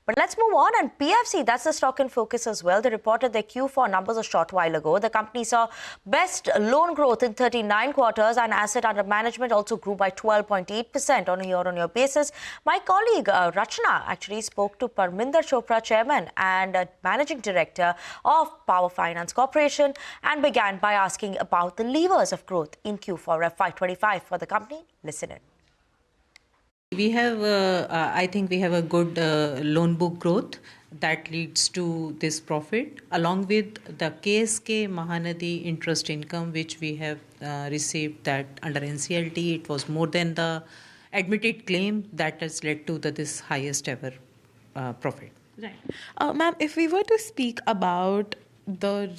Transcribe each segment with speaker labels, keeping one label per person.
Speaker 1: But let's move on. And PFC, that's the stock in focus as well. They reported their Q4 numbers a short while ago. The company saw best loan growth in 39 quarters, and asset under management also grew by 12.8% on a year-on-year basis. My colleague Rachna actually spoke to Parminder Chopra, chairman and managing director of Power Finance Corporation, and began by asking about the levers of growth in Q4 FY25 for the company. Listen in.
Speaker 2: We have, I think we have a good loan book growth that leads to this profit, along with the KSK Mahanadi interest income, which we have received that under NCLT, it was more than the admitted claim that has led to this highest ever profit.
Speaker 3: Right. Ma'am, if we were to speak about the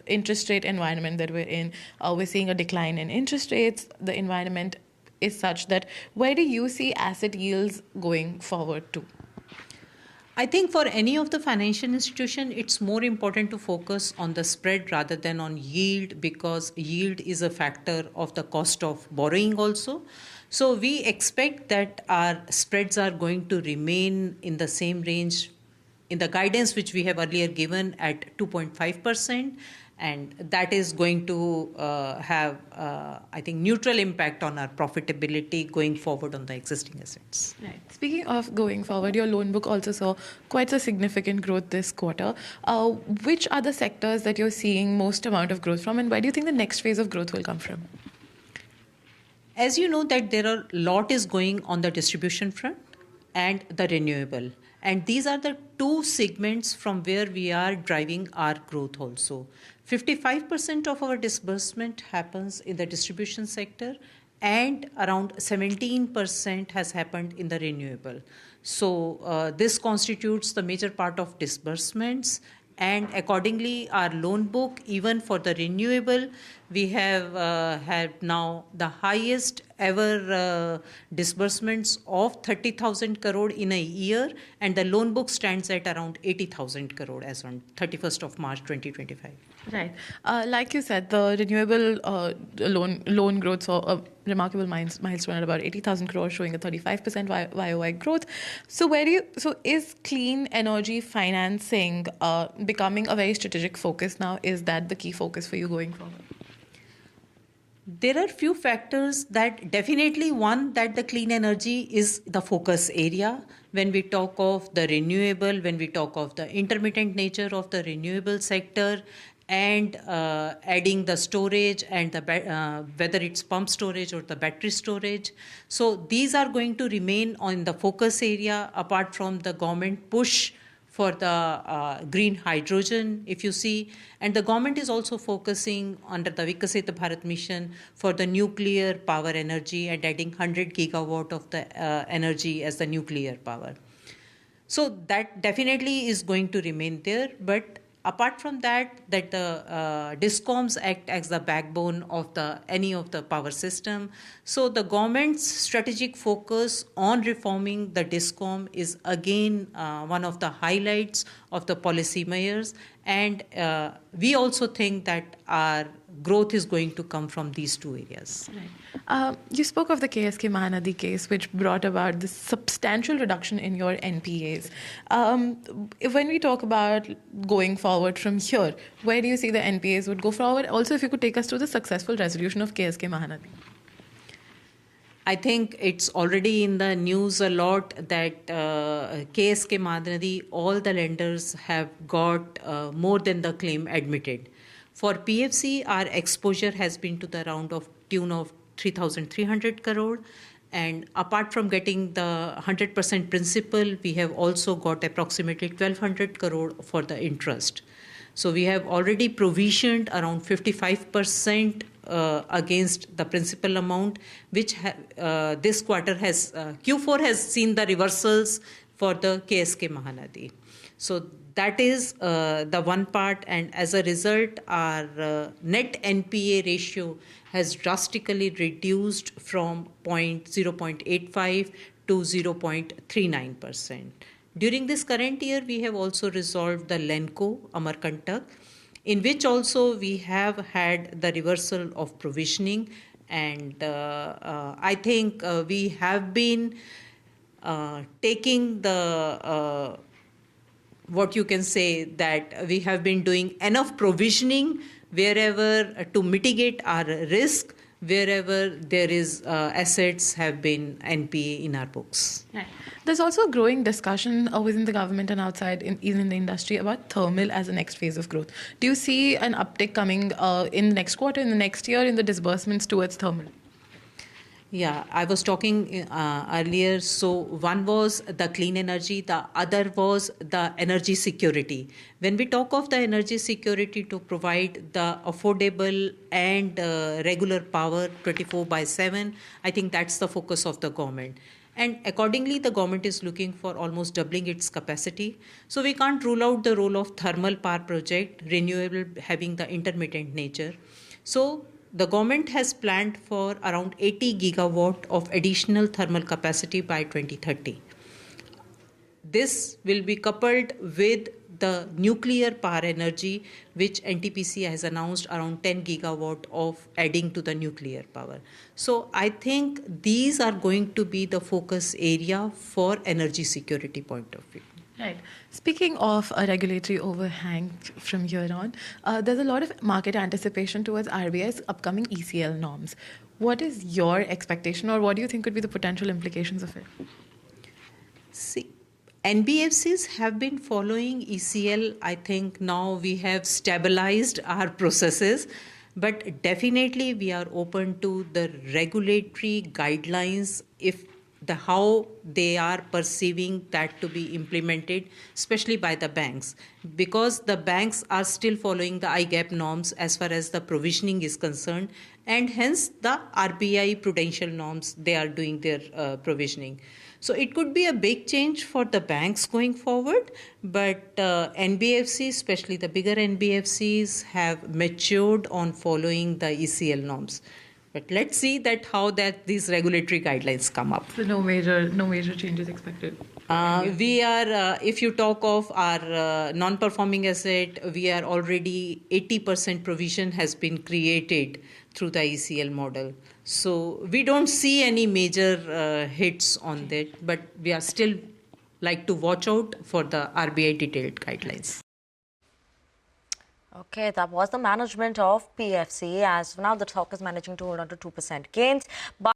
Speaker 3: interest rate environment that we're in, we're seeing a decline in interest rates. The environment is such that where do you see asset yields going forward to?
Speaker 2: I think for any of the financial institution, it's more important to focus on the spread rather than on yield, because yield is a factor of the cost of borrowing also. So we expect that our spreads are going to remain in the same range in the guidance which we have earlier given at 2.5%. And that is going to have, I think, neutral impact on our profitability going forward on the existing assets.
Speaker 3: Right. Speaking of going forward, your loan book also saw quite a significant growth this quarter. Which are the sectors that you're seeing most amount of growth from, and where do you think the next phase of growth will come from?
Speaker 2: As you know, that there are lot is going on the distribution front and the renewable. And these are the two segments from where we are driving our growth also. 55% of our disbursement happens in the distribution sector, and around 17% has happened in the renewable. So this constitutes the major part of disbursements. And accordingly, our loan book, even for the renewable, we have had now the highest ever disbursements of 30,000 crore in a year, and the loan book stands at around 80,000 crore as on 31st of March 2025.
Speaker 3: Right. Like you said, the renewable loan growth saw a remarkable milestone at about 80,000 crore, showing a 35% YOY growth. So is clean energy financing becoming a very strategic focus now? Is that the key focus for you going forward?
Speaker 2: There are few factors that definitely, one, that the clean energy is the focus area. When we talk of the renewable, when we talk of the intermittent nature of the renewable sector, and adding the storage and the whether it's pump storage or the battery storage. So these are going to remain on the focus area, apart from the government push for the green hydrogen, if you see. And the government is also focusing under the Vikasit Bharat mission for the nuclear power energy and adding 100 gigawatt of the energy as the nuclear power. So that definitely is going to remain there. But apart from that the DISCOMs act as the backbone of any of the power system. So the government's strategic focus on reforming the DISCOM is again one of the highlights of the policy measures. And we also think that our growth is going to come from these two areas.
Speaker 3: Right. You spoke of the KSK Mahanadi case, which brought about this substantial reduction in your NPAs. When we talk about going forward from here, where do you see the NPAs would go forward? Also, if you could take us to the successful resolution of KSK Mahanadi.
Speaker 2: I think it's already in the news a lot that KSK Mahanadi, all the lenders have got more than the claim admitted. For PFC, our exposure has been to the tune of 3,300 crore. And apart from getting the 100% principal, we have also got approximately 1,200 crore for the interest. So we have already provisioned around 55% against the principal amount, which this quarter Q4 has seen the reversals for the KSK Mahanadi. So that is the one part, and as a result, our net NPA ratio has drastically reduced from 0.85 to 0.39%. During this current year, we have also resolved the Lenco Amarkantak, in which also we have had the reversal of provisioning, and I think we have been taking the what you can say that we have been doing enough provisioning wherever to mitigate our risk, wherever there is assets have been NPA in our books.
Speaker 3: Right. There's also a growing discussion within the government and outside, even in the industry, about thermal as the next phase of growth. Do you see an uptick coming in the next quarter, in the next year, in the disbursements towards thermal?
Speaker 2: Yeah, I was talking earlier. So one was the clean energy, the other was the energy security. When we talk of the energy security to provide the affordable and regular power 24/7, I think that's the focus of the government. And accordingly, the government is looking for almost doubling its capacity. So we can't rule out the role of thermal power project, renewable having the intermittent nature. So the government has planned for around 80 gigawatt of additional thermal capacity by 2030. This will be coupled with the nuclear power energy, which NTPC has announced around 10 gigawatt of adding to the nuclear power. So I think these are going to be the focus area for energy security point of view.
Speaker 3: Right. Speaking of a regulatory overhang from here on, there's a lot of market anticipation towards RBI's upcoming ECL norms. What is your expectation, or what do you think could be the potential implications of it?
Speaker 2: See, NBFCs have been following ECL. I think now we have stabilized our processes, but definitely we are open to the regulatory guidelines if how they are perceiving that to be implemented, especially by the banks, because the banks are still following the IGAP norms as far as the provisioning is concerned, and hence the RBI prudential norms, they are doing their provisioning. So it could be a big change for the banks going forward, but NBFCs, especially the bigger NBFCs, have matured on following the ECL norms. But let's see that how that these regulatory guidelines come up.
Speaker 3: So no major changes expected.
Speaker 2: We are, if you talk of our non-performing asset, we are already 80% provision has been created through the ECL model. So we don't see any major hits on that, but we are still like to watch out for the RBI detailed guidelines.
Speaker 1: Okay, that was the management of PFC. As of now, the stock is managing to hold on to 2% gains. But